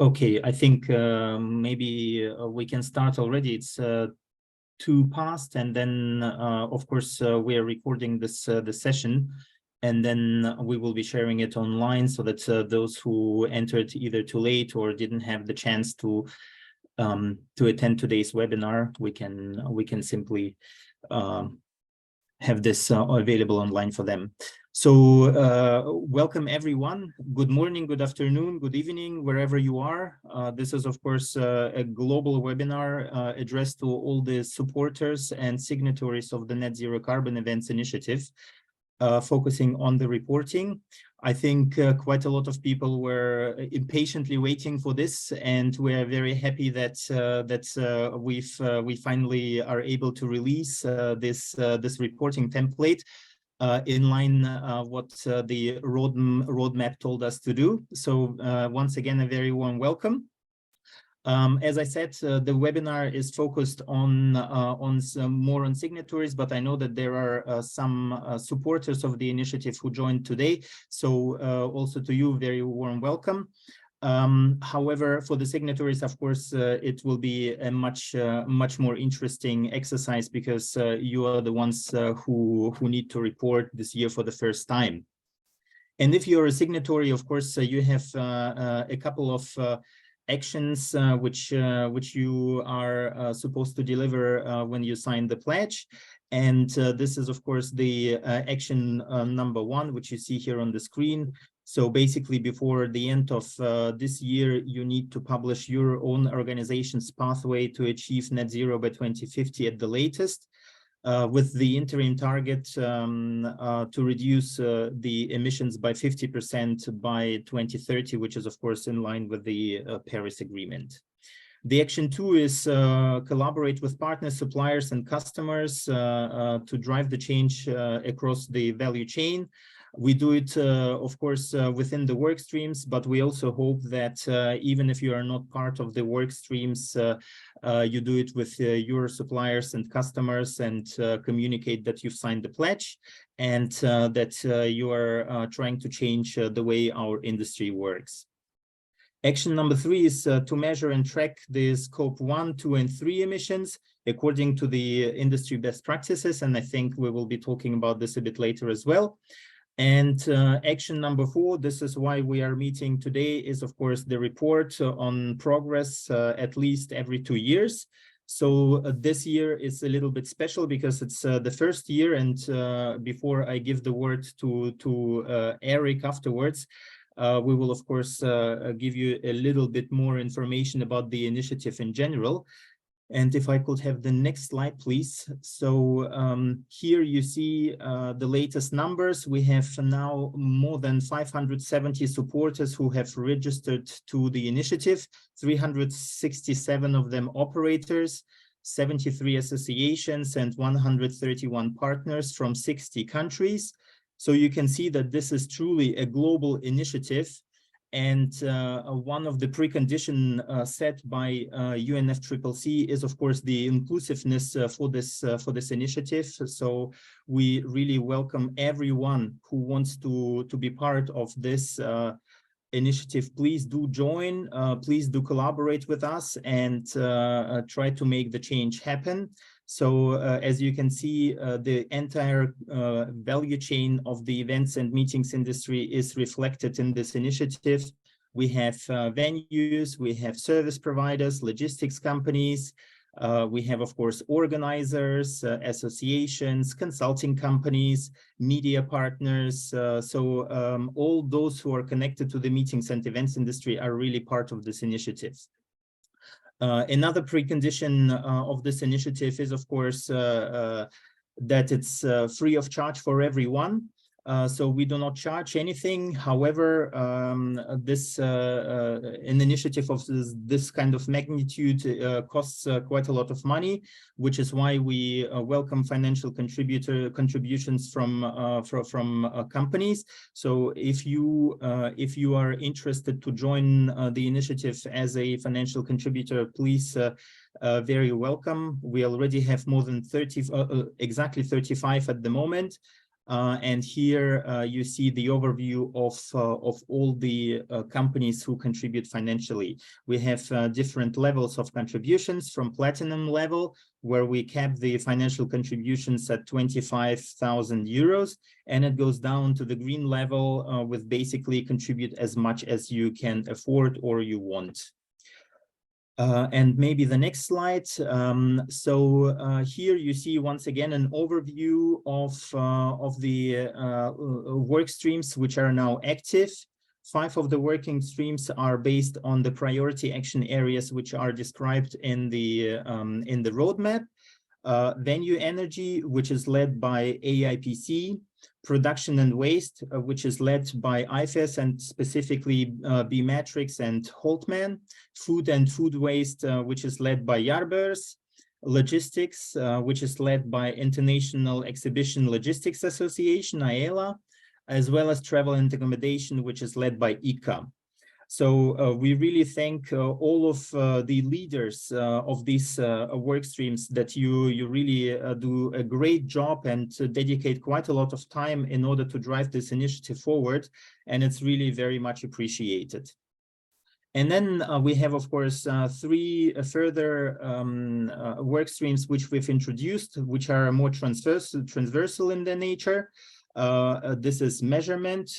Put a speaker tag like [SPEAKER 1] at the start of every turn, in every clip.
[SPEAKER 1] Okay, I think maybe we can start already. It's 2 past, and then of course we are recording this session, and then we will be sharing it online so that those who entered either too late or didn't have the chance to attend today's webinar, we can simply have this available online for them. So welcome everyone. Good morning, good afternoon, good evening, wherever you are. This is of course a global webinar addressed to all the supporters and signatories of the Net Zero Carbon Events Initiative, focusing on the reporting. I think quite a lot of people were impatiently waiting for this, and we're very happy that we finally are able to release this reporting template in line what the roadmap told us to do. So once again, a very warm welcome. As I said, the webinar is focused on some more on signatories, but I know that there are some supporters of the initiative who joined today. So also to you, very warm welcome. However, for the signatories, of course, it will be a much more interesting exercise because you are the ones who need to report this year for the first time. And if you're a signatory, of course, you have a couple of actions which you are supposed to deliver when you sign the pledge. And this is, of course, the action number 1, which you see here on the screen. So basically, before the end of this year, you need to publish your own organization's pathway to achieve net zero by 2050 at the latest, with the interim target to reduce the emissions by 50% by 2030, which is, of course, in line with the Paris Agreement. The action 2 is collaborate with partners, suppliers, and customers to drive the change across the value chain. We do it, of course, within the work streams, but we also hope that even if you are not part of the work streams, you do it with your suppliers and customers and communicate that you've signed the pledge and that you are trying to change the way our industry works. Action number 3 is to measure and track the scope 1, 2, and 3 emissions according to the industry best practices. And I think we will be talking about this a bit later as well. And action number 4, this is why we are meeting today, is of course the report on progress at least every 2 years. So this year is a little bit special because it's the first year, and before I give the word to Eric afterwards, we will of course give you a little bit more information about the initiative in general. And if I could have the next slide, please. So here you see the latest numbers. We have now more than 570 supporters who have registered to the initiative, 367 of them operators, 73 associations, and 131 partners from 60 countries. So you can see that this is truly a global initiative. And one of the preconditions set by UNFCCC is, of course, the inclusiveness for this initiative. So we really welcome everyone who wants to be part of this initiative. Please do join. Please do collaborate with us and try to make the change happen. So as you can see, the entire value chain of the events and meetings industry is reflected in this initiative. We have venues, we have service providers, logistics companies, we have, of course, organizers, associations, consulting companies, media partners. So all those who are connected to the meetings and events industry are really part of this initiative. Another precondition of this initiative is, of course, that it's free of charge for everyone. So we do not charge anything. However, an initiative of this kind of magnitude costs quite a lot of money, which is why we welcome financial contributions from companies. So if you are interested to join the initiative as a financial contributor, please very welcome. We already have more than 30, exactly 35 at the moment. And here you see the overview of all the companies who contribute financially. We have different levels of contributions, from platinum level, where we cap the financial contributions at 25,000 euros, and it goes down to the green level with basically contribute as much as you can afford or you want. And maybe the next slide. Here you see once again an overview of the work streams which are now active. 5 of the working streams are based on the priority action areas which are described in the roadmap. Venue energy, which is led by AIPC. Production and waste, which is led by IFES and specifically B-Matrix and Holtman. Food and food waste, which is led by Jaarbeurs. Logistics, which is led by International Exhibition Logistics Association, AELA, as well as travel and accommodation, which is led by ICA. So we really thank all of the leaders of these work streams that you really do a great job and dedicate quite a lot of time in order to drive this initiative forward. And it's really very much appreciated. And then we have, of course, 3 further work streams which we've introduced, which are more transversal in their nature. This is measurement,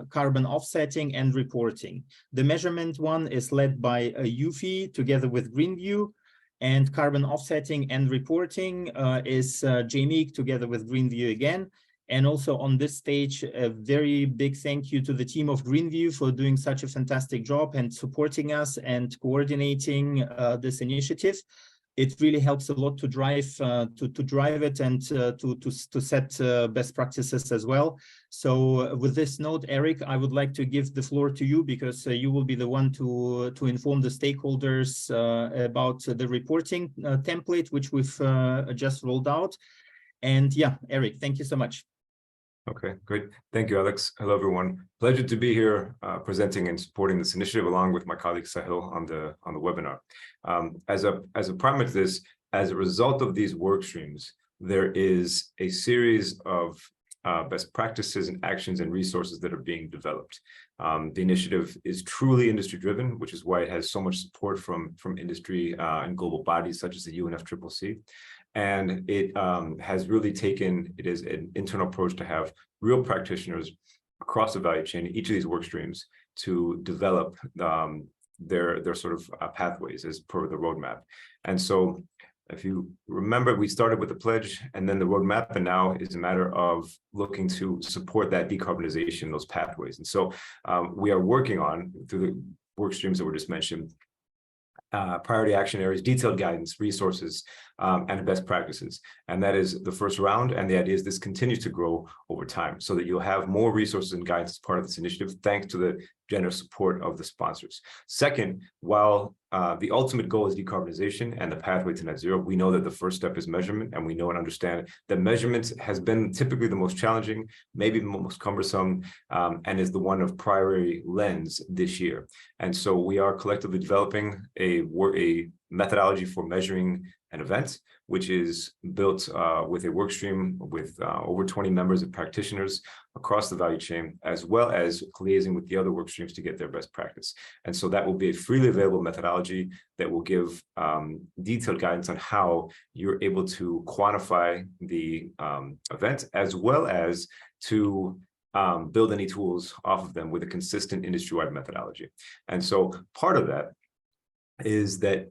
[SPEAKER 1] carbon offsetting, and reporting. The measurement one is led by UFI together with Greenview, and carbon offsetting and reporting is JMIC together with Greenview again. And also on this stage, a very big thank you to the team of Greenview for doing such a fantastic job and supporting us and coordinating this initiative. It really helps a lot to drive it and to set best practices as well. So with this note, Eric, I would like to give the floor to you, because you will be the one to inform the stakeholders about the reporting template, which we've just rolled out. And yeah, Eric, thank you so much.
[SPEAKER 2] Okay, great. Thank you, Alex. Hello, everyone. Pleasure to be here presenting and supporting this initiative along with my colleague Sahil on the webinar. As a primary to this, as a result of these work streams, there is a series of best practices and actions and resources that are being developed. The initiative is truly industry driven, which is why it has so much support from industry and global bodies such as the UNFCCC. And it has really taken, it is an internal approach to have real practitioners across the value chain, each of these work streams, to develop their sort of pathways as per the roadmap. And so if you remember, we started with the pledge and then the roadmap, and now it's a matter of looking to support that decarbonization, those pathways. And so we are working on, through the work streams that were just mentioned, priority action areas, detailed guidance, resources, and best practices. And that is the first round. And the idea is this continues to grow over time so that you'll have more resources and guidance as part of this initiative, thanks to the generous support of the sponsors. Second, while the ultimate goal is decarbonization and the pathway to net zero, we know that the first step is measurement, and we know and understand that measurement has been typically the most challenging, maybe the most cumbersome, and is the one of primary lens this year. And so we are collectively developing a methodology for measuring an event, which is built with a work stream with over 20 members of practitioners across the value chain, as well as liaising with the other work streams to get their best practice. And so that will be a freely available methodology that will give detailed guidance on how you're able to quantify the event, as well as to build any tools off of them with a consistent industry-wide methodology. And so part of that is that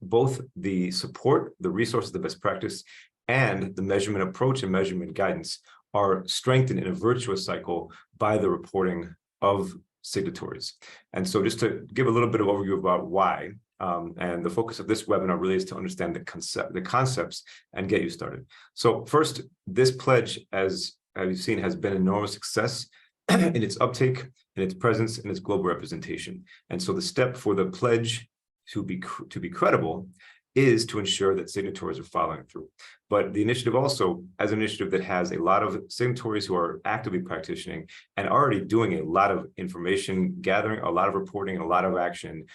[SPEAKER 2] both the support, the resources, the best practice, and the measurement approach and measurement guidance are strengthened in a virtuous cycle by the reporting of signatories. And so just to give a little bit of overview about why, and the focus of this webinar really is to understand the concepts and get you started. So first, this pledge, as you've seen, has been an enormous success in its uptake, in its presence, and its global representation. And so the step for the pledge to be credible is to ensure that signatories are following through. But the initiative also, as an initiative that has a lot of signatories who are actively practicing and already doing a lot of information gathering, a lot of reporting, a lot of action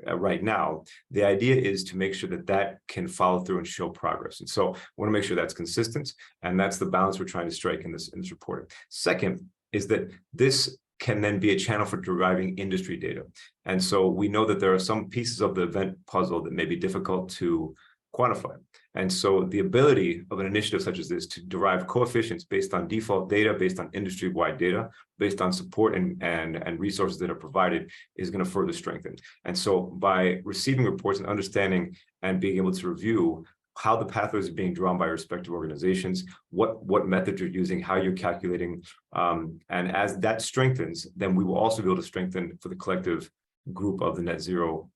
[SPEAKER 2] right now, the idea is to make sure that that can follow through and show progress. And so I want to make sure that's consistent, and that's the balance we're trying to strike in this reporting. Second is that this can then be a channel for deriving industry data. And so we know that there are some pieces of the event puzzle that may be difficult to quantify. And so the ability of an initiative such as this to derive coefficients based on default data, based on industry-wide data, based on support and resources that are provided is going to further strengthen. And so by receiving reports and understanding and being able to review how the pathways are being drawn by respective organizations, what methods you're using, how you're calculating, and as that strengthens, then we will also be able to strengthen for the collective group of the net zero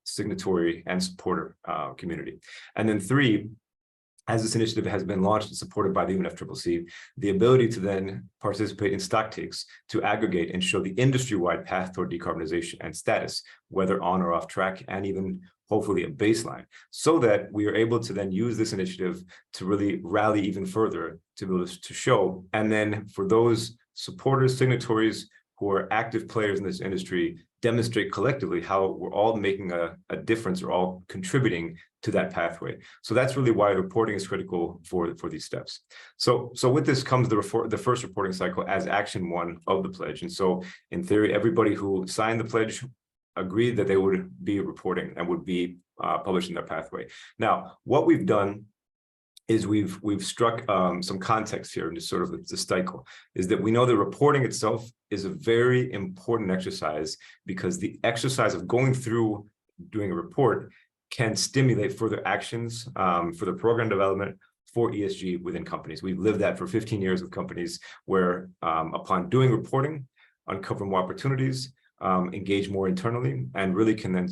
[SPEAKER 2] signatory and supporter community. And then three, as this initiative has been launched and supported by the UNFCCC, the ability to then participate in stock takes to aggregate and show the industry-wide path toward decarbonization and status, whether on or off track, and even hopefully a baseline, so that we are able to then use this initiative to really rally even further to be able to show. And then for those supporters, signatories who are active players in this industry, demonstrate collectively how we're all making a difference, or all contributing to that pathway. So that's really why reporting is critical for these steps. So with this comes the first reporting cycle as action one of the pledge. And so in theory, everybody who signed the pledge agreed that they would be reporting and would be publishing their pathway. Now, what we've done is we've struck some context here, and just sort of the cycle is that we know that reporting itself is a very important exercise, because the exercise of going through doing a report can stimulate further actions for the program development for ESG within companies. We've lived that for 15 years with companies where upon doing reporting, uncover more opportunities, engage more internally, and really can then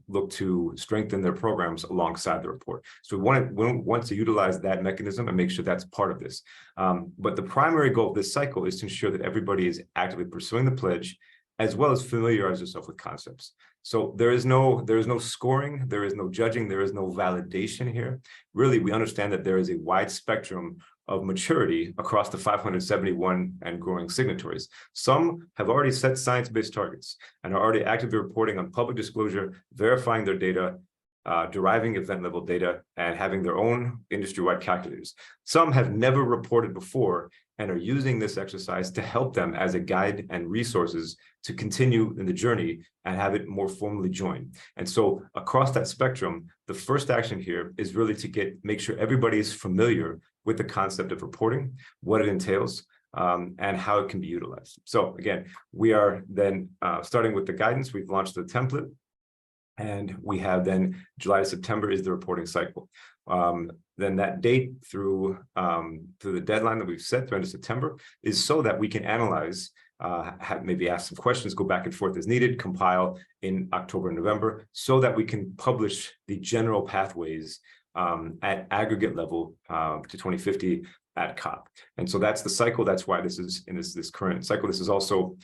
[SPEAKER 2] look to strengthen their programs alongside the report. So we want to utilize that mechanism and make sure that's part of this. But the primary goal of this cycle is to ensure that everybody is actively pursuing the pledge, as well as familiarize yourself with concepts. So there is no scoring, there is no judging, there is no validation here. Really, we understand that there is a wide spectrum of maturity across the 571 and growing signatories. Some have already set science-based targets and are already actively reporting on public disclosure, verifying their data, deriving event-level data, and having their own industry-wide calculators. Some have never reported before and are using this exercise to help them as a guide and resources to continue in the journey and have it more formally join. And so across that spectrum, the first action here is really to make sure everybody is familiar with the concept of reporting, what it entails, and how it can be utilized. So again, we are then starting with the guidance. We've launched the template, and we have then July to September is the reporting cycle. Then that date through the deadline that we've set through end of September is so that we can analyze, maybe ask some questions, go back and forth as needed, compile in October and November, so that we can publish the general pathways at aggregate level to 2050 at COP. And so that's the cycle. That's why this is in this current cycle. This is also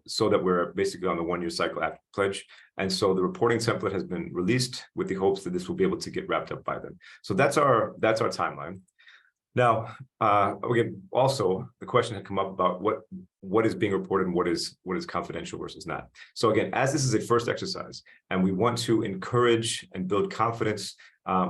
[SPEAKER 2] so that we're basically on the one-year cycle after pledge. And so the reporting template has been released with the hopes that this will be able to get wrapped up by then. So that's our timeline. Now, again, also the question had come up about what is being reported and what is confidential versus not. So again, as this is a first exercise, and we want to encourage and build confidence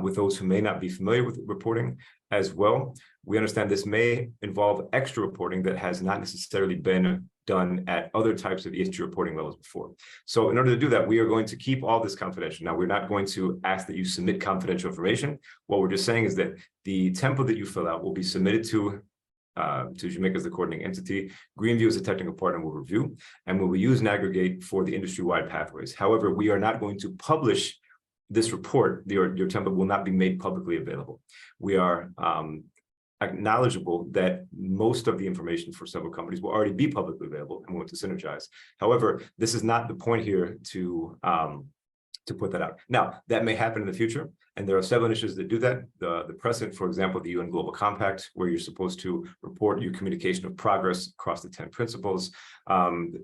[SPEAKER 2] with those who may not be familiar with reporting as well, we understand this may involve extra reporting that has not necessarily been done at other types of ESG reporting levels before. So in order to do that, we are going to keep all this confidential. Now, we're not going to ask that you submit confidential information. What we're just saying is that the template that you fill out will be submitted to Jamaica as the coordinating entity. Greenview as a technical partner will review, and we will use and aggregate for the industry-wide pathways. However, we are not going to publish this report. Your template will not be made publicly available. We are acknowledgeable that most of the information for several companies will already be publicly available, and we want to synergize. However, this is not the point here to put that out. Now, that may happen in the future, And there are several initiatives that do that. The precedent, for example, the UN Global Compact, where you're supposed to report your communication of progress across the 10 principles.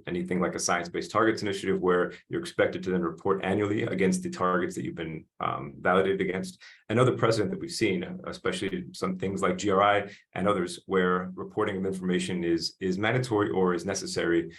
[SPEAKER 2] Anything like a science-based targets initiative, where you're expected to then report annually against the targets that you've been validated against. Another precedent that we've seen, especially some things like GRI and others, where reporting of information is mandatory or is necessary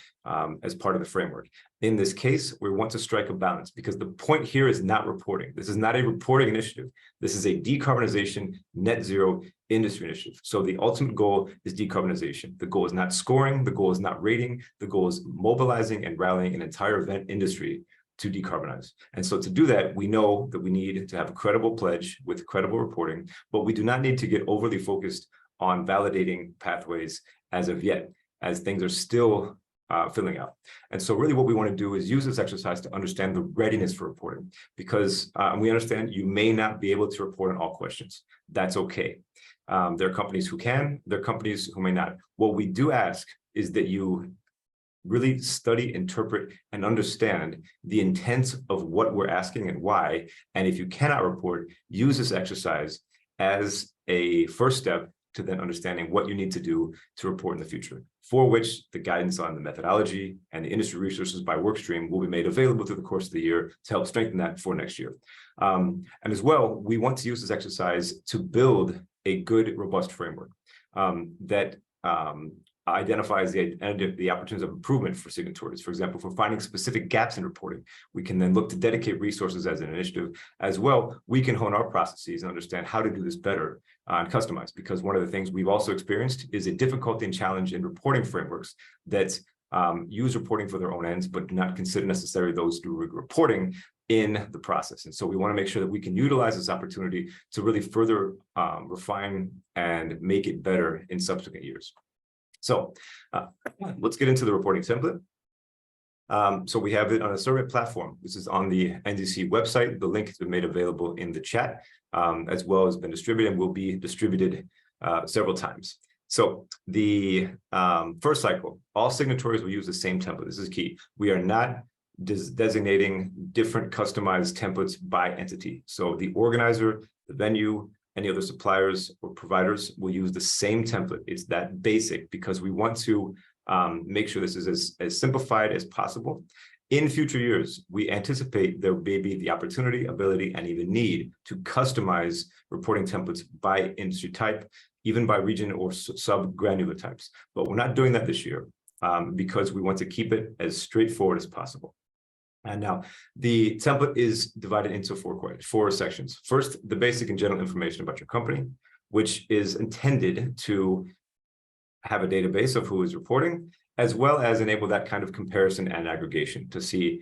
[SPEAKER 2] as part of the framework. In this case, we want to strike a balance, because the point here is not reporting. This is not a reporting initiative. This is a decarbonization, net zero industry initiative. So the ultimate goal is decarbonization. The goal is not scoring. The goal is not rating. The goal is mobilizing and rallying an entire event industry to decarbonize. And so to do that, we know that we need to have a credible pledge with credible reporting, but we do not need to get overly focused on validating pathways as of yet, as things are still filling out. And so really what we want to do is use this exercise to understand the readiness for reporting, because we understand you may not be able to report on all questions. That's okay. There are companies who can, there are companies who may not. What we do ask is that you really study, interpret, and understand the intent of what we're asking and why. And if you cannot report, use this exercise as a first step to then understanding what you need to do to report in the future, for which the guidance on the methodology and the industry resources by workstream will be made available through the course of the year to help strengthen that for next year. And as well, we want to use this exercise to build a good, robust framework that identifies the opportunities of improvement for signatories. For example, for finding specific gaps in reporting, we can then look to dedicate resources as an initiative. As well, we can hone our processes and understand how to do this better and customize, because one of the things we've also experienced is a difficulty and challenge in reporting frameworks that use reporting for their own ends, but do not consider necessarily those do reporting in the process. And so we want to make sure that we can utilize this opportunity to really further refine and make it better in subsequent years. So let's get into the reporting template. So we have it on a survey platform. This is on the NZCE website. The link has been made available in the chat, as well as been distributed and will be distributed several times. So the first cycle, all signatories will use the same template. This is key. We are not designating different customized templates by entity. So the organizer, the venue, any other suppliers or providers will use the same template. It's that basic, because we want to make sure this is as simplified as possible. In future years, we anticipate there may be the opportunity, ability, and even need to customize reporting templates by industry type, even by region or sub-granular types. But we're not doing that this year because we want to keep it as straightforward as possible. And now the template is divided into four sections. First, the basic and general information about your company, which is intended to have a database of who is reporting, as well as enable that kind of comparison and aggregation to see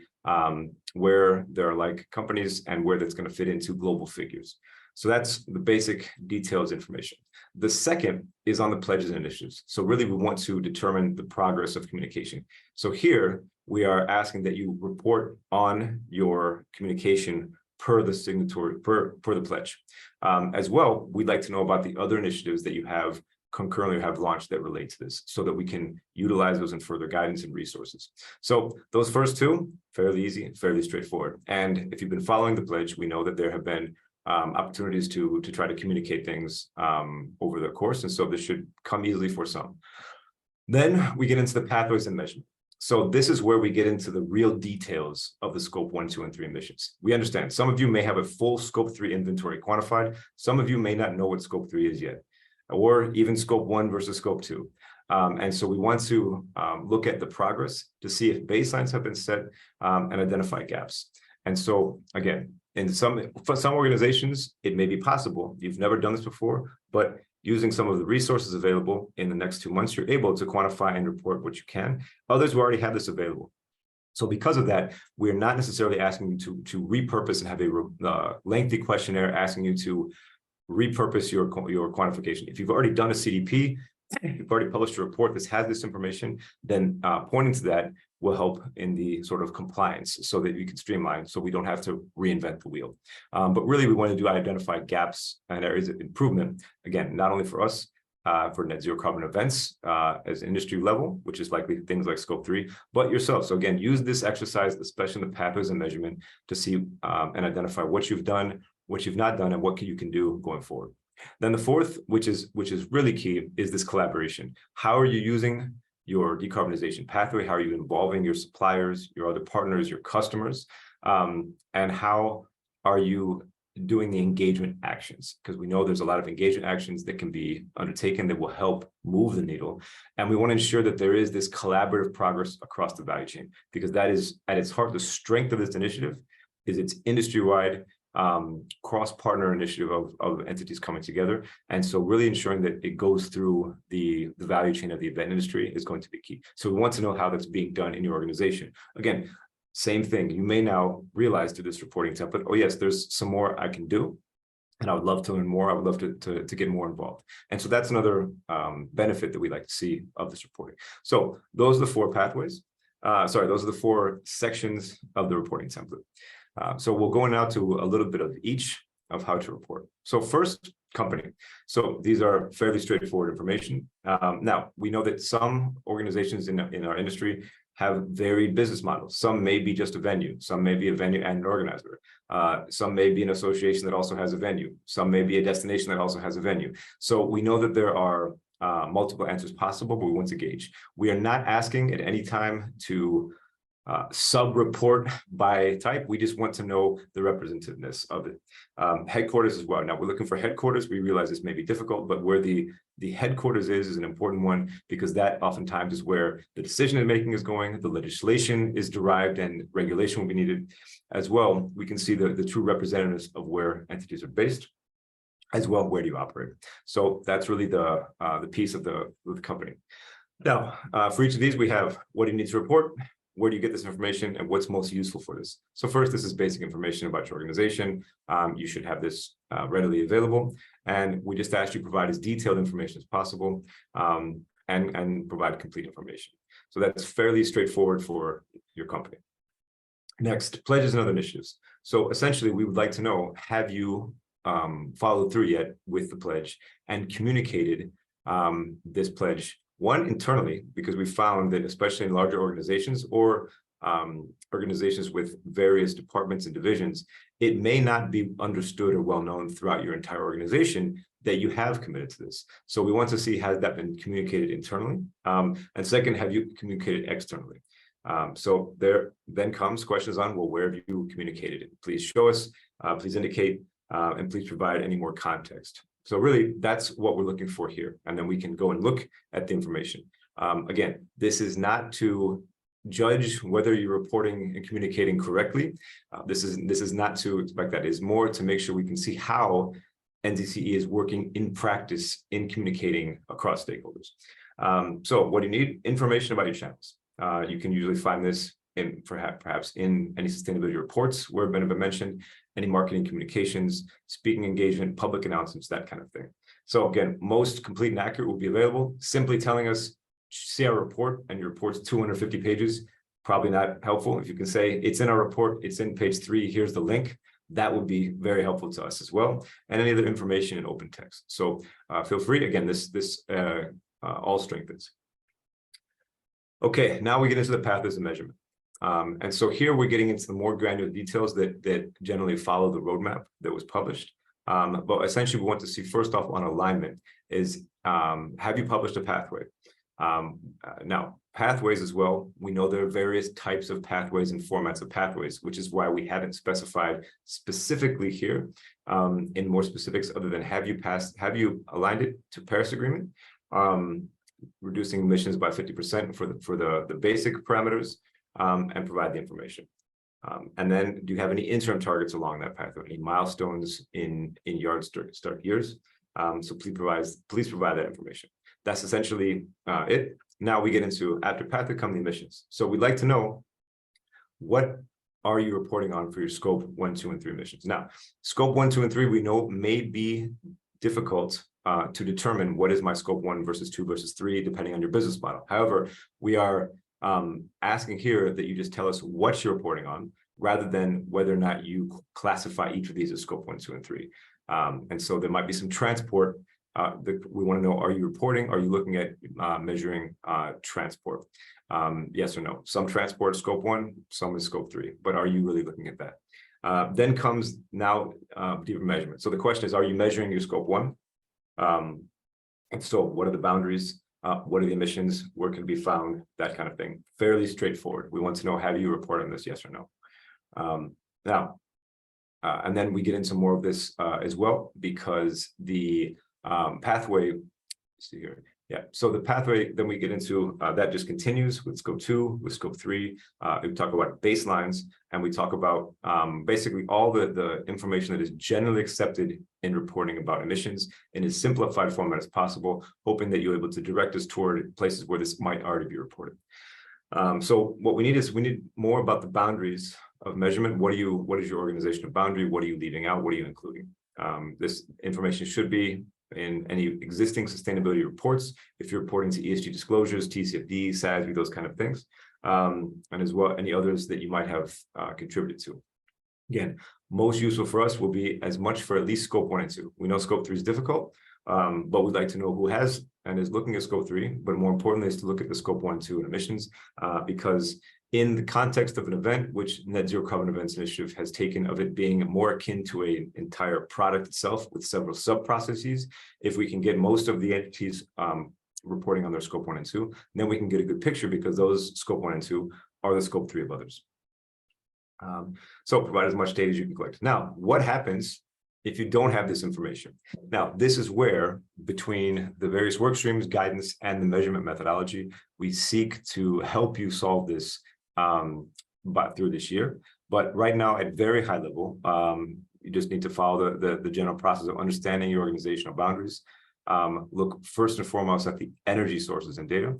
[SPEAKER 2] where there are like companies and where that's going to fit into global figures. So that's the basic details information. The second is on the pledges and initiatives. So really we want to determine the progress of communication. So here we are asking that you report on your communication per the signatory, per the pledge. As well, we'd like to know about the other initiatives that you have concurrently have launched that relate to this, so that we can utilize those in further guidance and resources. So those first two, fairly easy, fairly straightforward. And if you've been following the pledge, we know that there have been opportunities to try to communicate things over the course. And so this should come easily for some. Then we get into the pathways and measurement. So this is where we get into the real details of the scope 1, 2, and 3 emissions. We understand some of you may have a full scope 3 inventory quantified. Some of you may not know what scope 3 is yet, or even scope 1 versus scope 2. And so we want to look at the progress to see if baselines have been set and identify gaps. And so again, for some organizations, it may be possible. You've never done this before, but using some of the resources available in the next 2 months, you're able to quantify and report what you can. Others will already have this available. So because of that, we're not necessarily asking you to repurpose and have a lengthy questionnaire asking you to repurpose your quantification. If you've already done a CDP, you've already published a report that has this information, then pointing to that will help in the sort of compliance so that you can streamline, so we don't have to reinvent the wheel. But really, we want to do identify gaps and areas of improvement, again, not only for us, for net zero carbon events as industry level, which is likely things like scope 3, but yourself. So again, use this exercise, especially in the pathways and measurement, to see and identify what you've done, what you've not done, and what you can do going forward. Then the fourth, which is really key, is this collaboration. How are you using your decarbonization pathway? How are you involving your suppliers, your other partners, your customers? And how are you doing the engagement actions? Because we know there's a lot of engagement actions that can be undertaken that will help move the needle. And we want to ensure that there is this collaborative progress across the value chain, because that is at its heart, the strength of this initiative is its industry-wide cross-partner initiative of entities coming together. And so really ensuring that it goes through the value chain of the event industry is going to be key. So we want to know how that's being done in your organization. Again, same thing. You may now realize through this reporting template, oh yes, there's some more I can do, and I would love to learn more. I would love to get more involved. And so that's another benefit that we like to see of this reporting. So those are the four pathways. Those are the four sections of the reporting template. So we'll go now to a little bit of each of how to report. So first, company. So these are fairly straightforward information. Now, we know that some organizations in our industry have varied business models. Some may be just a venue. Some may be a venue and an organizer. Some may be an association that also has a venue. Some may be a destination that also has a venue. So we know that there are multiple answers possible, but we want to gauge. We are not asking at any time to sub-report by type. We just want to know the representativeness of it. Headquarters as well. Now we're looking for headquarters. We realize this may be difficult, but where the headquarters is an important one, because that oftentimes is where the decision making is going, the legislation is derived, and regulation will be needed as well. We can see the true representatives of where entities are based, as well, where do you operate. So that's really the piece of the company. Now, for each of these, we have what do you need to report, where do you get this information, and what's most useful for this. So first, this is basic information about your organization. You should have this readily available. And we just ask you to provide as detailed information as possible and provide complete information. So that's fairly straightforward for your company. Next, pledges and other initiatives. So essentially, we would like to know, have you followed through yet with the pledge and communicated this pledge, one, internally, because we found that especially in larger organizations or organizations with various departments and divisions, it may not be understood or well known throughout your entire organization that you have committed to this. So we want to see, has that been communicated internally? And second, have you communicated externally? So there then comes questions on, well, where have you communicated it? Please show us, please indicate, and please provide any more context. So really, that's what we're looking for here. And then we can go and look at the information. Again, this is not to judge whether you're reporting and communicating correctly. This is not to expect that. It's more to make sure we can see how NZCE is working in practice in communicating across stakeholders. So what do you need? Information about your channels. You can usually find this in perhaps in any sustainability reports where it's been mentioned, any marketing communications, speaking engagement, public announcements, that kind of thing. So again, most complete and accurate will be available. Simply telling us, see our report, and your report's 250 pages, probably not helpful. If you can say, it's in our report, it's in page 3, here's the link, that would be very helpful to us as well. And any other information in open text. So feel free, again, this all strengthens. Okay, now we get into the pathways of measurement. And so here we're getting into the more granular details that generally follow the roadmap that was published. But essentially, we want to see first off on alignment is, have you published a pathway? Now, pathways as well, we know there are various types of pathways and formats of pathways, which is why we haven't specified specifically here in more specifics other than have you aligned it to Paris Agreement, reducing emissions by 50% for the basic parameters, and provide the information. And then do you have any interim targets along that pathway, any milestones in yard start years? So please provide that information. That's essentially it. Now we get into after pathway come the emissions. So we'd like to know, what are you reporting on for your scope 1, 2, and 3 emissions? Now, scope 1, 2, and 3 we know may be difficult to determine what is my scope 1 versus 2 versus 3, depending on your business model. However, we are asking here that you just tell us what you're reporting on, rather than whether or not you classify each of these as scope 1, 2, and 3. And so there might be some transport that we want to know, are you reporting? Are you looking at measuring transport? Yes or no? Some transport is scope 1, some is scope 3, but are you really looking at that? Then comes now deeper measurement. So the question is, are you measuring your scope 1? And so what are the boundaries? What are the emissions? Where can it be found? That kind of thing. Fairly straightforward. We want to know, have you reported on this, yes or no? And then we get into more of this as well, because the pathway, see here. Yeah, so the pathway, then we get into that just continues with scope 2, with scope 3. We talk about baselines, and we talk about basically all the information that is generally accepted in reporting about emissions in as simplified format as possible, hoping that you're able to direct us toward places where this might already be reported. So what we need is, we need more about the boundaries of measurement. What is your organizational boundary? What are you leaving out? What are you including? This information should be in any existing sustainability reports, if you're reporting to ESG disclosures, TCFD, SASB, those kind of things, and as well any others that you might have contributed to. Again, most useful for us will be as much for at least scope 1 and 2. We know scope 3 is difficult, but we'd like to know who has and is looking at scope 3, but more importantly is to look at the scope 1 and 2 emissions, because in the context of an event, which Net Zero Carbon Events Initiative has taken of it being more akin to an entire product itself with several sub-processes, if we can get most of the entities reporting on their scope 1 and 2, then we can get a good picture, because those scope 1 and 2 are the scope 3 of others. So provide as much data as you can collect. Now, what happens if you don't have this information? Now, this is where, between the various work streams, guidance, and the measurement methodology, we seek to help you solve this through this year. But right now, at very high level, you just need to follow the general process of understanding your organizational boundaries. Look first and foremost at the energy sources and data.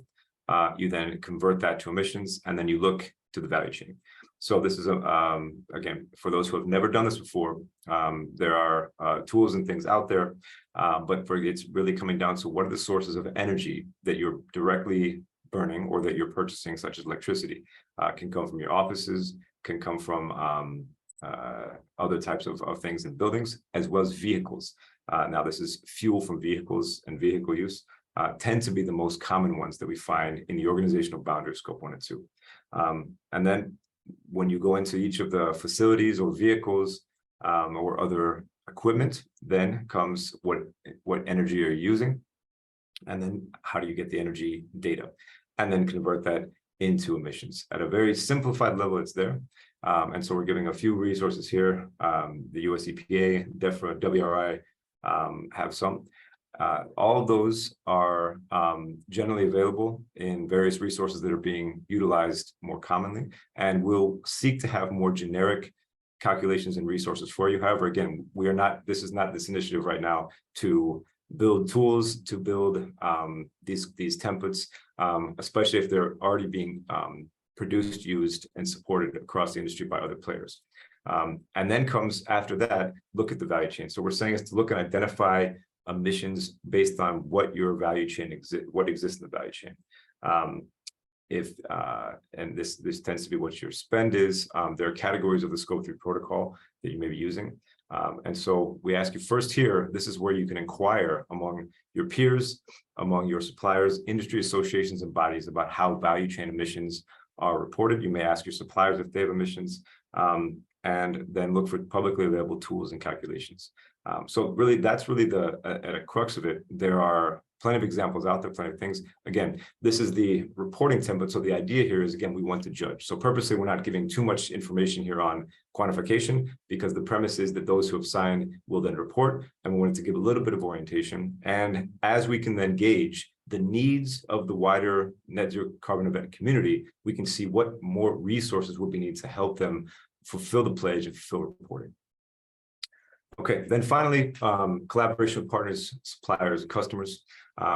[SPEAKER 2] You then convert that to emissions, and then you look to the value chain. So this is, again, for those who have never done this before, there are tools and things out there, but it's really coming down to what are the sources of energy that you're directly burning or that you're purchasing, such as electricity. Can come from your offices, can come from other types of things in buildings, as well as vehicles. Now, this is fuel from vehicles, and vehicle use tend to be the most common ones that we find in the organizational boundary scope 1 and 2. And then when you go into each of the facilities or vehicles or other equipment, then comes what energy are you using, and then how do you get the energy data, and then convert that into emissions. At a very simplified level, it's there. And so we're giving a few resources here. The US EPA, DEFRA, WRI have some. All of those are generally available in various resources that are being utilized more commonly, and we'll seek to have more generic calculations and resources for you. However, again, this is not this initiative right now to build tools, to build these templates, especially if they're already being produced, used, and supported across the industry by other players. And then comes, after that, look at the value chain. So we're saying is to look and identify emissions based on what your value chain what exists in the value chain. And this tends to be what your spend is. There are categories of the scope 3 protocol that you may be using. And so we ask you first here, this is where you can inquire among your peers, among your suppliers, industry associations, and bodies about how value chain emissions are reported. You may ask your suppliers if they have emissions, and then look for publicly available tools and calculations. So really, that's really at a crux of it. There are plenty of examples out there, plenty of things. Again, this is the reporting template. So the idea here is, again, we want to judge. So purposely, we're not giving too much information here on quantification, because the premise is that those who have signed will then report, and we wanted to give a little bit of orientation. And as we can then gauge the needs of the wider net zero carbon event community, we can see what more resources will be needed to help them fulfill the pledge and fulfill reporting. Okay, then finally, collaboration with partners, suppliers, customers.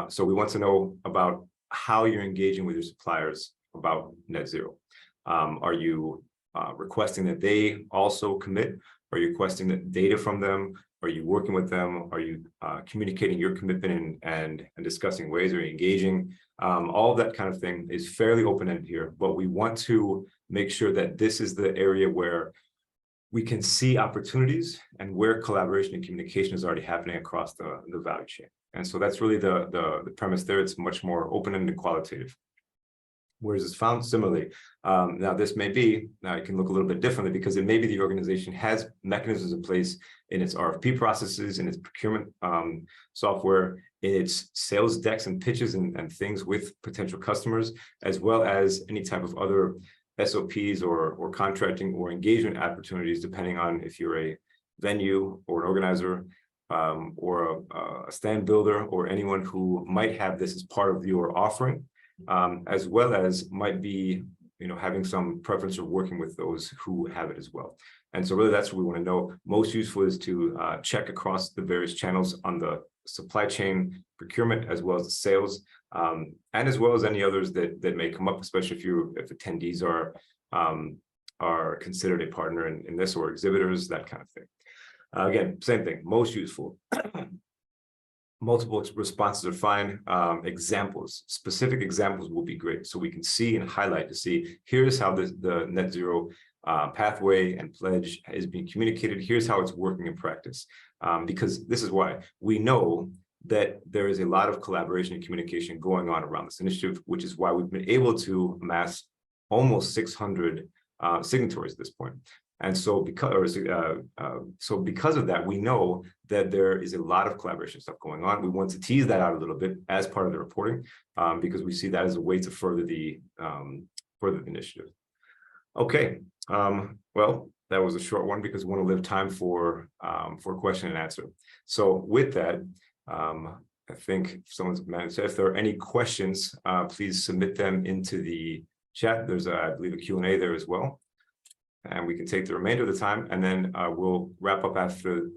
[SPEAKER 2] So we want to know about how you're engaging with your suppliers about net zero. Are you requesting that they also commit? Are you requesting that data from them? Are you working with them? Are you communicating your commitment and discussing ways? Are you engaging? All of that kind of thing is fairly open-ended here, but we want to make sure that this is the area where we can see opportunities and where collaboration and communication is already happening across the value chain. And so that's really the premise there. It's much more open-ended and qualitative. Where is this found? Similarly, now this may be, now it can look a little bit differently because it may be the organization has mechanisms in place in its RFP processes, in its procurement software, in its sales decks and pitches and things with potential customers, as well as any type of other SOPs or contracting or engagement opportunities, depending on if you're a venue or an organizer, or a stand builder, or anyone who might have this as part of your offering. As well as might be, having some preference of working with those who have it as well. And so really that's what we want to know. Most useful is to check across the various channels on the supply chain, procurement, as well as the sales, and as well as any others that may come up, especially if attendees are considered a partner in this, or exhibitors, that kind of thing. Again, same thing, most useful. Multiple responses are fine. Examples, specific examples will be great, so we can see and highlight to see, here's how the net zero pathway and pledge is being communicated. Here's how it's working in practice. Because this is why we know that there is a lot of collaboration and communication going on around this initiative, which is why we've been able to amass almost 600 signatories at this point. And so because of that, we know that there is a lot of collaboration stuff going on. We want to tease that out a little bit as part of the reporting, because we see that as a way to further the initiative. Okay, well, that was a short one because we want to leave time for question and answer. So with that, I think someone's managed. If there are any questions, please submit them into the chat. There's, I believe, a Q&A there as well. And we can take the remainder of the time, and then we'll wrap up after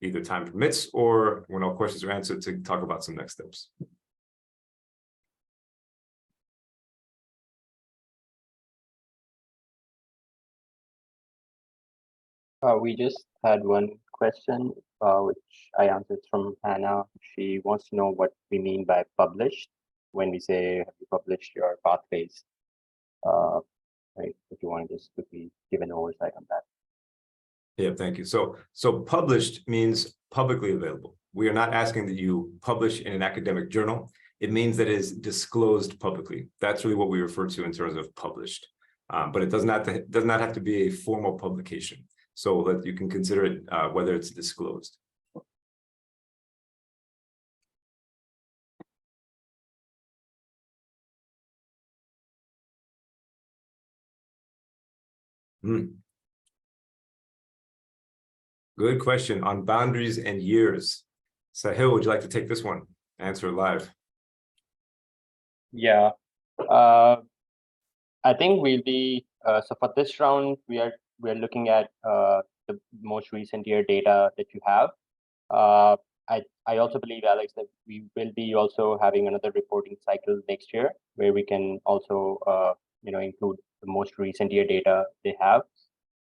[SPEAKER 2] either time permits or when all questions are answered to talk about some next steps.
[SPEAKER 3] We just had one question, which I answered from Hannah. She wants to know what we mean by published when we say, have you published your pathways? Right, if you want to just quickly give an oversight on that.
[SPEAKER 2] Yeah, thank you. So published means publicly available. We are not asking that you publish in an academic journal. It means that it is disclosed publicly. That's really what we refer to in terms of published. But it does not have to be a formal publication. So that you can consider it whether it's disclosed. Good question on boundaries and years. Sahil, would you like to take this one? Answer live.
[SPEAKER 3] Yeah, I think we'll be so for this round we're looking at the most recent year data that you have. I also believe, Alex, that we will be also having another reporting cycle next year where we can also include the most recent year data they have.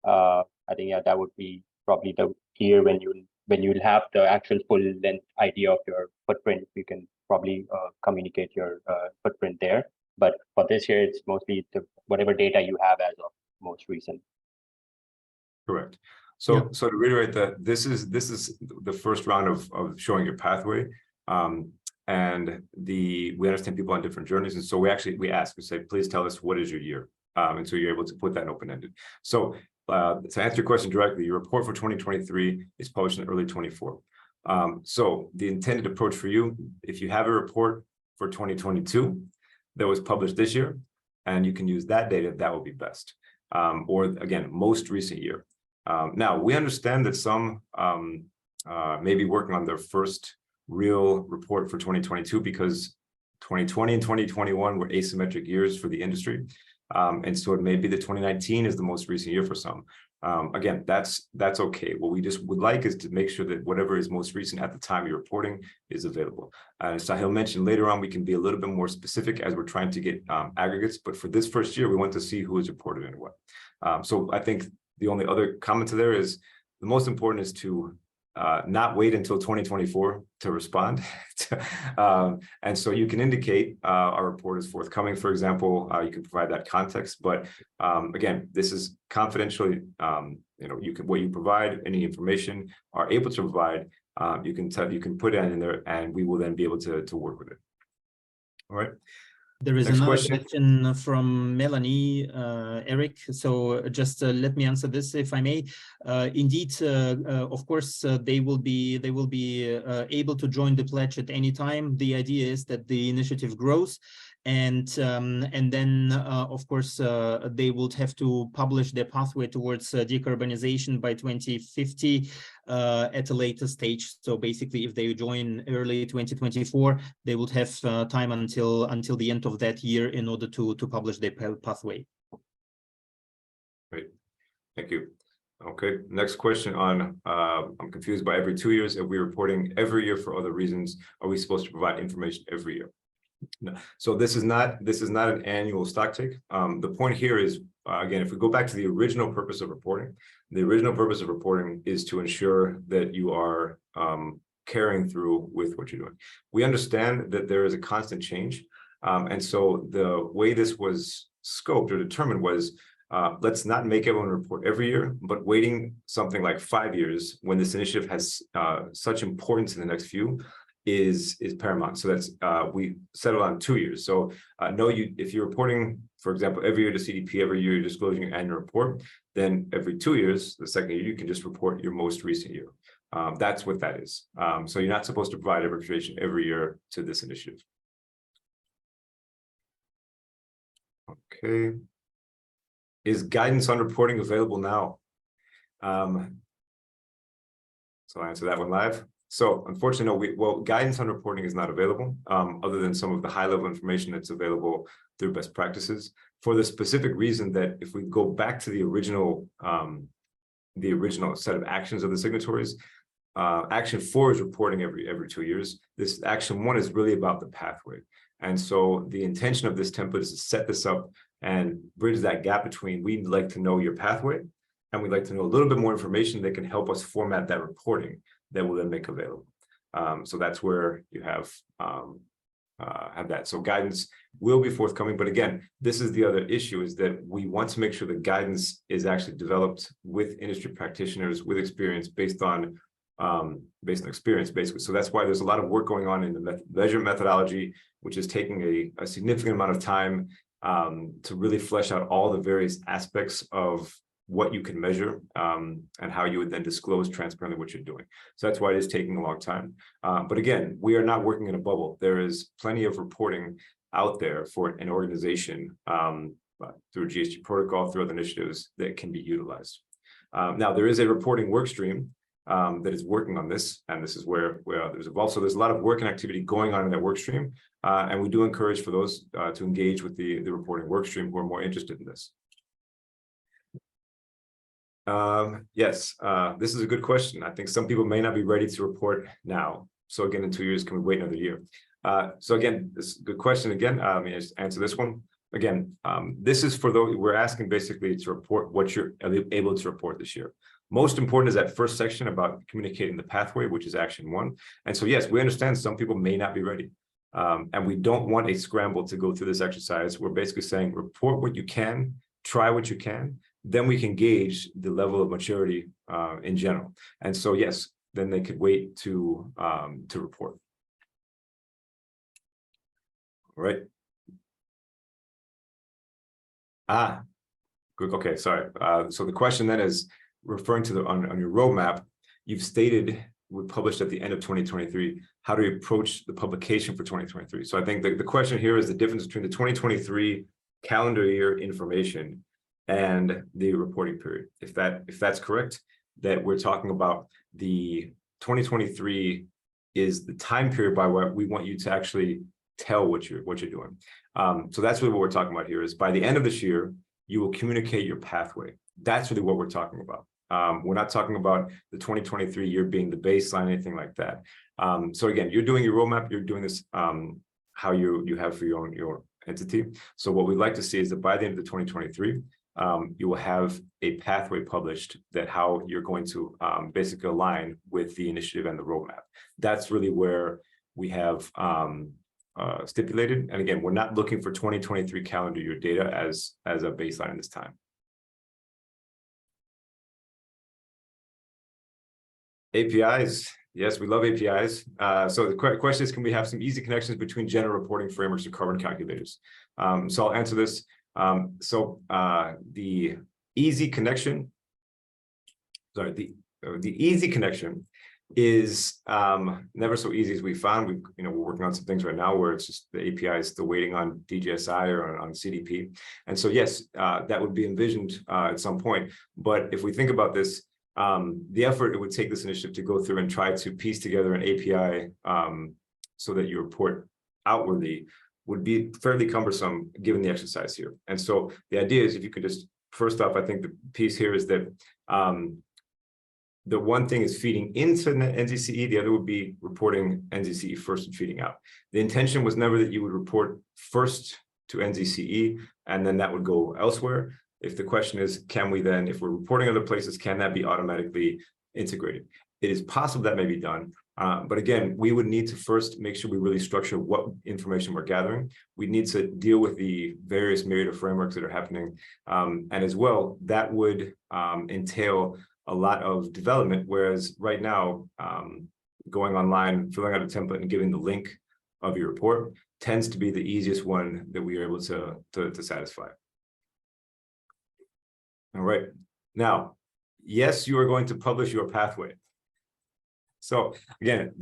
[SPEAKER 3] I think that would be probably the year when you'll have the actual full length idea of your footprint. You can probably communicate your footprint there. But for this year, it's mostly whatever data you have as of most recent.
[SPEAKER 2] Correct. So to reiterate that this is the first round of showing your pathway. And we understand people on different journeys. And so we say, please tell us what is your year. And so you're able to put that open-ended. So to answer your question directly, your report for 2023 is published in early 24. So the intended approach for you, if you have a report for 2022 that was published this year, and you can use that data, that will be best. Or again, most recent year. Now, we understand that some may be working on their first real report for 2022 because 2020 and 2021 were asymmetric years for the industry. And so it may be that 2019 is the most recent year for some. Again, that's okay. What we just would like is to make sure that whatever is most recent at the time you're reporting is available. As Sahil mentioned, later on, we can be a little bit more specific as we're trying to get aggregates. But for this first year, we want to see who is reported and what. So I think the only other comment to there is the most important is to not wait until 2024 to respond. And so you can indicate our report is forthcoming, for example, you can provide that context. But again, this is confidentially, what you provide, any information are able to provide, you can put it in there and we will then be able to work with it. All right.
[SPEAKER 1] There is
[SPEAKER 2] Next
[SPEAKER 1] another
[SPEAKER 2] question.
[SPEAKER 1] question from Melanie, Eric. So just let me answer this, if I may. Indeed, of course, they will be able to join the pledge at any time. The idea is that the initiative grows, and then of course they would have to publish their pathway towards decarbonization by 2050 at a later stage. So basically, if they join early 2024, they would have time until the end of that year in order to publish their pathway.
[SPEAKER 2] Great, thank you. Okay, next question on, I'm confused by every 2 years. If we're reporting every year for other reasons, are we supposed to provide information every year? No. So this is not an annual stock take. The point here is, again, if we go back to the original purpose of reporting, the original purpose of reporting is to ensure that you are carrying through with what you're doing. We understand that there is a constant change. And so the way this was scoped or determined was, let's not make everyone report every year, but waiting something like 5 years when this initiative has such importance in the next few is paramount. So that's we settled on 2 years. So no, if you're reporting, for example, every year to CDP, every year you're disclosing your annual report, then every 2 years, the second year, you can just report your most recent year. That's what that is. So you're not supposed to provide information every year to this initiative. Okay. Is guidance on reporting available now? So I'll answer that one live. So unfortunately, no, guidance on reporting is not available, other than some of the high level information that's available through best practices, for the specific reason that if we go back to the original set of actions of the signatories, action 4 is reporting every 2 years. This action 1 is really about the pathway. And so the intention of this template is to set this up and bridge that gap between, we'd like to know your pathway, and we'd like to know a little bit more information that can help us format that reporting that will then make available. So that's where you have that. So guidance will be forthcoming, but again, this is the other issue, is that we want to make sure the guidance is actually developed with industry practitioners with experience based on experience, basically. So that's why there's a lot of work going on in the measurement methodology, which is taking a significant amount of time to really flesh out all the various aspects of what you can measure and how you would then disclose transparently what you're doing. So that's why it is taking a long time. But again, we are not working in a bubble. There is plenty of reporting out there for an organization through GHG protocol, through other initiatives that can be utilized. Now, there is a reporting work stream that is working on this, and this is where others involved. So there's a lot of work and activity going on in that work stream, and we do encourage for those to engage with the reporting work stream who are more interested in this. Yes, this is a good question. I think some people may not be ready to report now. So again, in 2 years, can we wait another year? So again, this is a good question. Again, let me just answer this one. Again, this is for those, we're asking basically to report what you're able to report this year. Most important is that first section about communicating the pathway, which is action 1. And so, yes, we understand some people may not be ready. And we don't want a scramble to go through this exercise. We're basically saying, report what you can, try what you can, then we can gauge the level of maturity in general. And so, yes, then they could wait to report. All right. Good. Okay, sorry. So the question then is referring to on your roadmap, you've stated we published at the end of 2023. How do we approach the publication for 2023? So I think the question here is the difference between the 2023 calendar year information and the reporting period. If that's correct, that we're talking about the 2023 is the time period by what we want you to actually tell what you're doing. So that's really what we're talking about here, is by the end of this year, you will communicate your pathway. That's really what we're talking about. We're not talking about the 2023 year being the baseline, anything like that. So again, you're doing your roadmap, you're doing this how you have for your entity. So what we'd like to see is that by the end of the 2023, you will have a pathway published that how you're going to basically align with the initiative and the roadmap. That's really where we have stipulated. And again, we're not looking for 2023 calendar year data as a baseline in this time. APIs, Yes, we love APIs. So the question is, can we have some easy connections between general reporting frameworks and carbon calculators? So I'll answer this. The easy connection, the easy connection is never so easy as we found. We're working on some things right now where it's just the API is still waiting on DGSI or on CDP. And so, yes, that would be envisioned at some point. But if we think about this, the effort it would take this initiative to go through and try to piece together an API so that you report outwardly would be fairly cumbersome given the exercise here. And so the idea is, if you could just, first off, I think the piece here is that the one thing is feeding into NZCE, the other would be reporting NZCE first and feeding out. The intention was never that you would report first to NZCE and then that would go elsewhere. If the question is, can we then, if we're reporting other places, can that be automatically integrated? It is possible that may be done. But again, we would need to first make sure we really structure what information we're gathering. We need to deal with the various myriad of frameworks that are happening. And as well, that would entail a lot of development, whereas right now, going online, filling out a template and giving the link of your report tends to be the easiest one that we are able to satisfy. All right. Now, yes, you are going to publish your pathway. So again,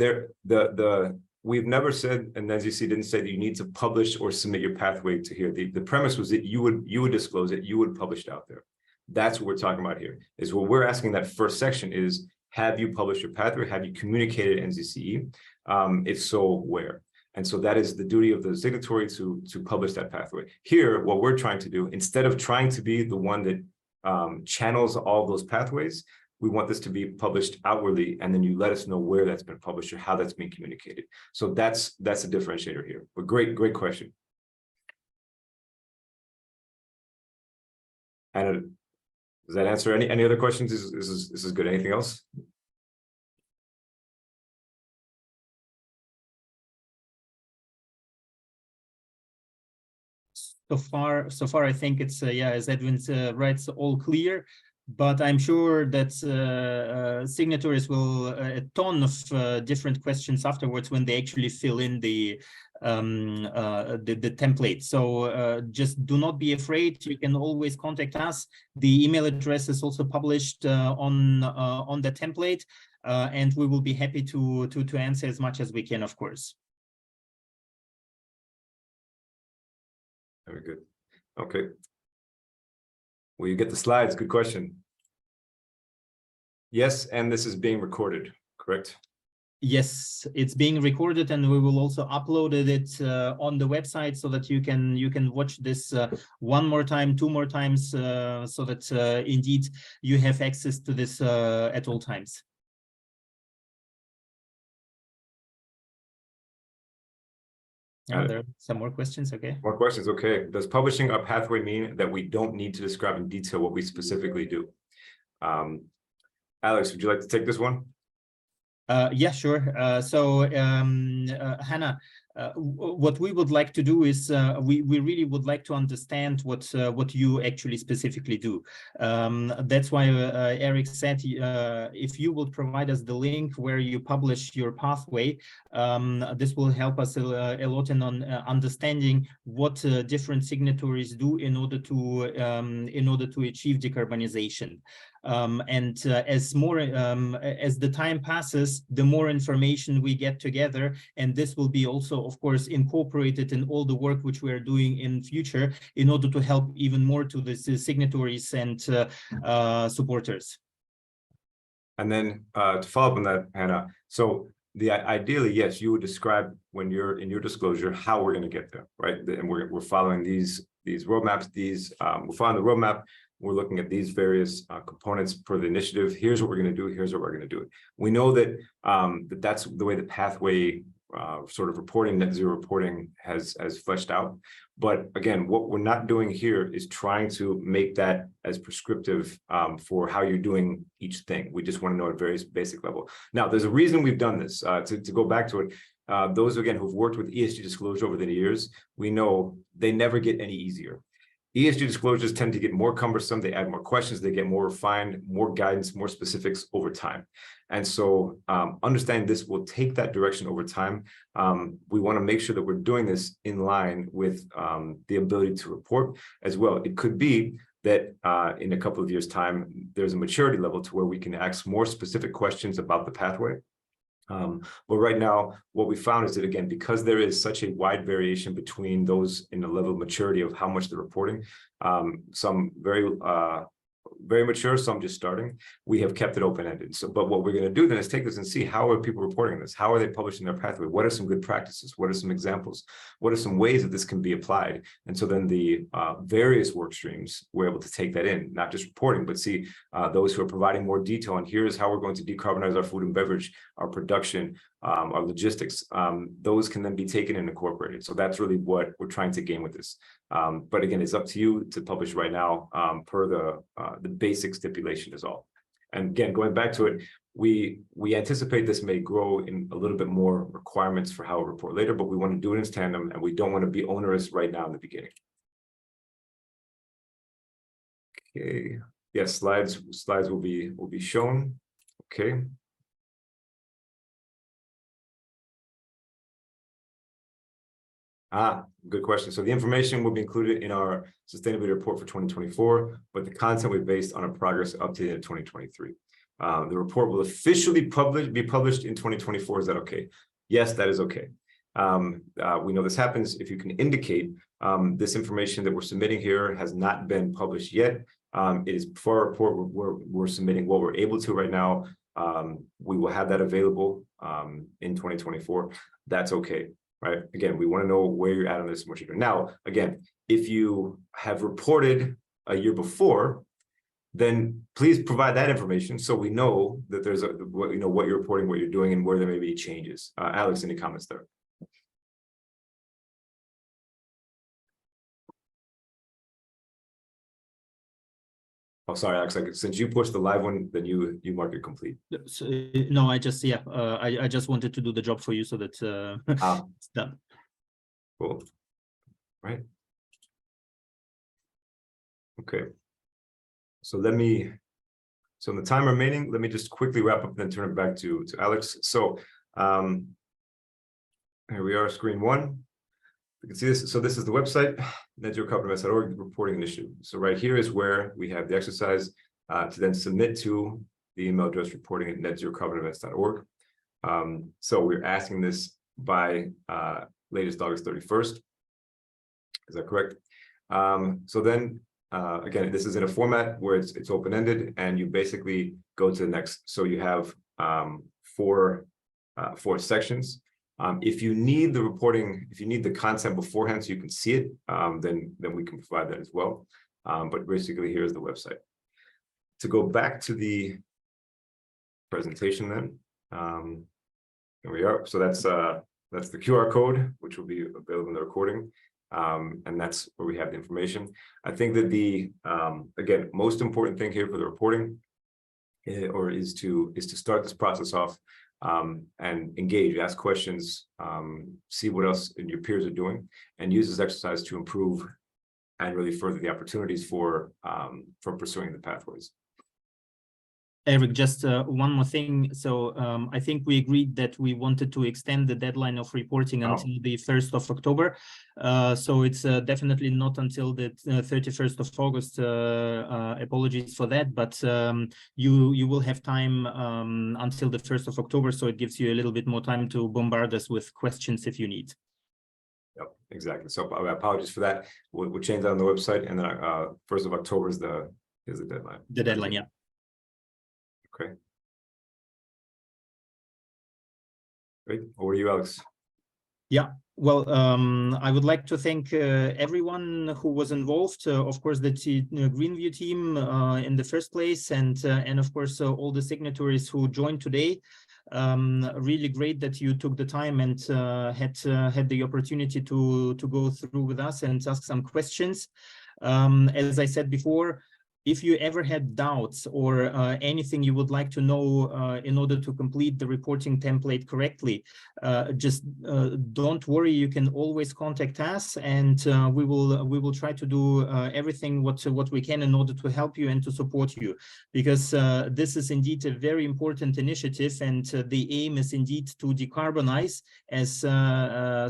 [SPEAKER 2] we've never said, and NZCE didn't say that you need to publish or submit your pathway to here. The premise was that you would disclose it, you would publish it out there. That's what we're talking about here, is what we're asking that first section is, have you published your pathway? Have you communicated NZCE? If so, where? And so that is the duty of the signatory to publish that pathway. Here, what we're trying to do, instead of trying to be the one that channels all those pathways, we want this to be published outwardly, and then you let us know where that's been published or how that's being communicated. So that's a differentiator here. But great question. And does that answer any other questions? This is good. Anything else?
[SPEAKER 1] So far, I think it's yeah, as Edwin writes, all clear. But I'm sure that signatories will a ton of different questions afterwards when they actually fill in the template. So just do not be afraid. You can always contact us. The email address is also published on the template, and we will be happy to answer as much as we can, of course.
[SPEAKER 2] Very good. Okay. Will you get the slides? Good question. Yes, and this is being recorded, correct?
[SPEAKER 1] Yes, it's being recorded, and we will also upload it on the website so that you can watch this one more time, two more times, so that indeed you have access to this at all times. There are some more questions. Okay.
[SPEAKER 2] More questions. Okay. Does publishing a pathway mean that we don't need to describe in detail what we specifically do? Alex, would you like to take this one?
[SPEAKER 1] Yeah, sure. Hannah, what we would like to do is we really would like to understand what you actually specifically do. That's why Eric said if you will provide us the link where you publish your pathway, this will help us a lot in understanding what different signatories do in order to achieve decarbonization. As the time passes, the more information we get together, and this will be also, of course, incorporated in all the work which we are doing in future in order to help even more to the signatories and supporters.
[SPEAKER 2] And then to follow up on that, Hannah, so ideally, yes, you would describe when you're in your disclosure how we're going to get there, right? And we're following these roadmaps. We're following the roadmap. We're looking at these various components for the initiative. Here's what we're going to do. Here's what we're going to do it. We know that that's the way the pathway sort of reporting, net zero reporting has fleshed out. But again, what we're not doing here is trying to make that as prescriptive for how you're doing each thing. We just want to know at a very basic level. Now, there's a reason we've done this. To go back to it, those, again, who've worked with ESG disclosure over the years, we know they never get any easier. ESG disclosures tend to get more cumbersome. They add more questions, they get more refined, more guidance, more specifics over time. And so understanding this will take that direction over time. We want to make sure that we're doing this in line with the ability to report as well. It could be that in a couple of years' time, there's a maturity level to where we can ask more specific questions about the pathway. But right now, what we found is that, again, because there is such a wide variation between those in the level of maturity of how much they're reporting, some very mature, some just starting, we have kept it open-ended. So, but what we're going to do then is take this and see, how are people reporting this? How are they publishing their pathway? What are some good practices? What are some examples? What are some ways that this can be applied? And so then the various work streams, we're able to take that in, not just reporting, but see those who are providing more detail. And here's how we're going to decarbonize our food and beverage, our production, our logistics. Those can then be taken and incorporated. So that's really what we're trying to gain with this. But again, it's up to you to publish right now per the basic stipulation is all. And again, going back to it, we anticipate this may grow in a little bit more requirements for how we report later, but we want to do it in tandem, and we don't want to be onerous right now in the beginning. Okay. Yes, slides will be shown. Okay. Good question. So the information will be included in our sustainability report for 2024, but the content will be based on a progress updated in 2023. The report will officially be published in 2024. Is that okay? Yes, that is okay. We know this happens if you can indicate this information that we're submitting here has not been published yet. It is for our report. We're submitting what we're able to right now. We will have that available in 2024. That's okay. Right. Again, we want to know where you're at on this and what you're doing. Now, again, if you have reported a year before, then please provide that information so we know that there's what you're reporting, what you're doing, and where there may be changes. Alex, any comments there? Oh, sorry, Alex. Since you pushed the live one, then you mark it complete.
[SPEAKER 1] So, no, I just I just wanted to do the job for you so that it's done.
[SPEAKER 2] Cool. Right. Okay. So in the time remaining, let me just quickly wrap up and then turn it back to Alex. So here we are, screen one. You can see this. So this is the website, NZCE reporting initiative. So right here is where we have the exercise to then submit to the email address reporting@netzerocarbonevents.org. So we're asking this by latest August 31st. Is that correct? So then again, this is in a format where it's open-ended, and you basically go to the next. So you have four sections. If you need the reporting, if you need the content beforehand so you can see it, then we can provide that as well. But basically, here's the website. To go back to the presentation, then here we are. So that's the QR code, which will be available in the recording, and that's where we have the information. I think that the again, most important thing here for the reporting is to start this process off. And engage, ask questions, see what else your peers are doing, and use this exercise to improve and really further the opportunities for pursuing the pathways.
[SPEAKER 1] Eric, just one more thing. So I think we agreed that we wanted to extend the deadline of reporting until the 1st of October. So it's definitely not until the 31st of August. Apologies for that, but you will have time until the 1st of October. So it gives you a little bit more time to bombard us with questions if you need.
[SPEAKER 2] Yep, exactly. So apologies for that. We'll change that on the website, and then 1st of October is the deadline.
[SPEAKER 1] The deadline, yeah.
[SPEAKER 2] Okay. Great. Over to you, Alex.
[SPEAKER 1] Yeah. Well, I would like to thank everyone who was involved. Of course, the Greenview team in the first place, and of course all the signatories who joined today. Really great that you took the time and had the opportunity to go through with us and ask some questions. As I said before, If you ever had doubts or anything you would like to know in order to complete the reporting template correctly, just don't worry. You can always contact us, and we will try to do everything what we can in order to help you and to support you, because this is indeed a very important initiative, and the aim is indeed to decarbonize, as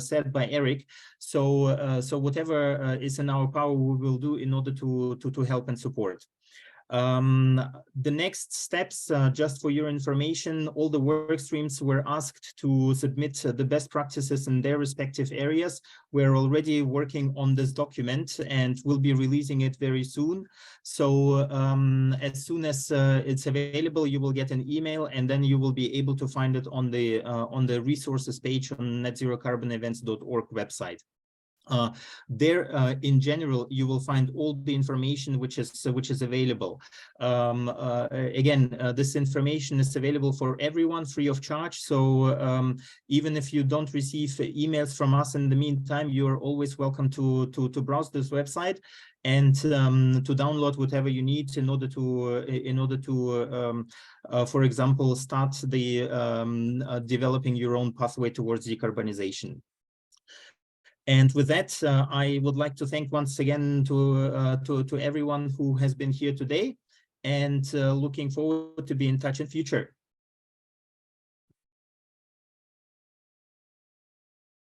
[SPEAKER 1] said by Eric. So so whatever is in our power, we will do in order to help and support. The next steps, just for your information, all the work streams were asked to submit the best practices in their respective areas. We're already working on this document and we'll be releasing it very soon. So as soon as it's available, you will get an email, and then you will be able to find it on the resources page on netzerocarbonevents.org website. There, in general, you will find all the information which is available. Again, this information is available for everyone, free of charge. So even if you don't receive emails from us in the meantime, you are always welcome to browse this website and to download whatever you need in order to for example, start the developing your own pathway towards decarbonization. And with that, I would like to thank once again to everyone who has been here today, and looking forward to be in touch in future.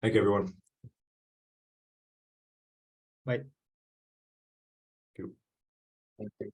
[SPEAKER 2] Thank you, everyone.
[SPEAKER 1] Bye.
[SPEAKER 2] Thank you.
[SPEAKER 3] Thank you.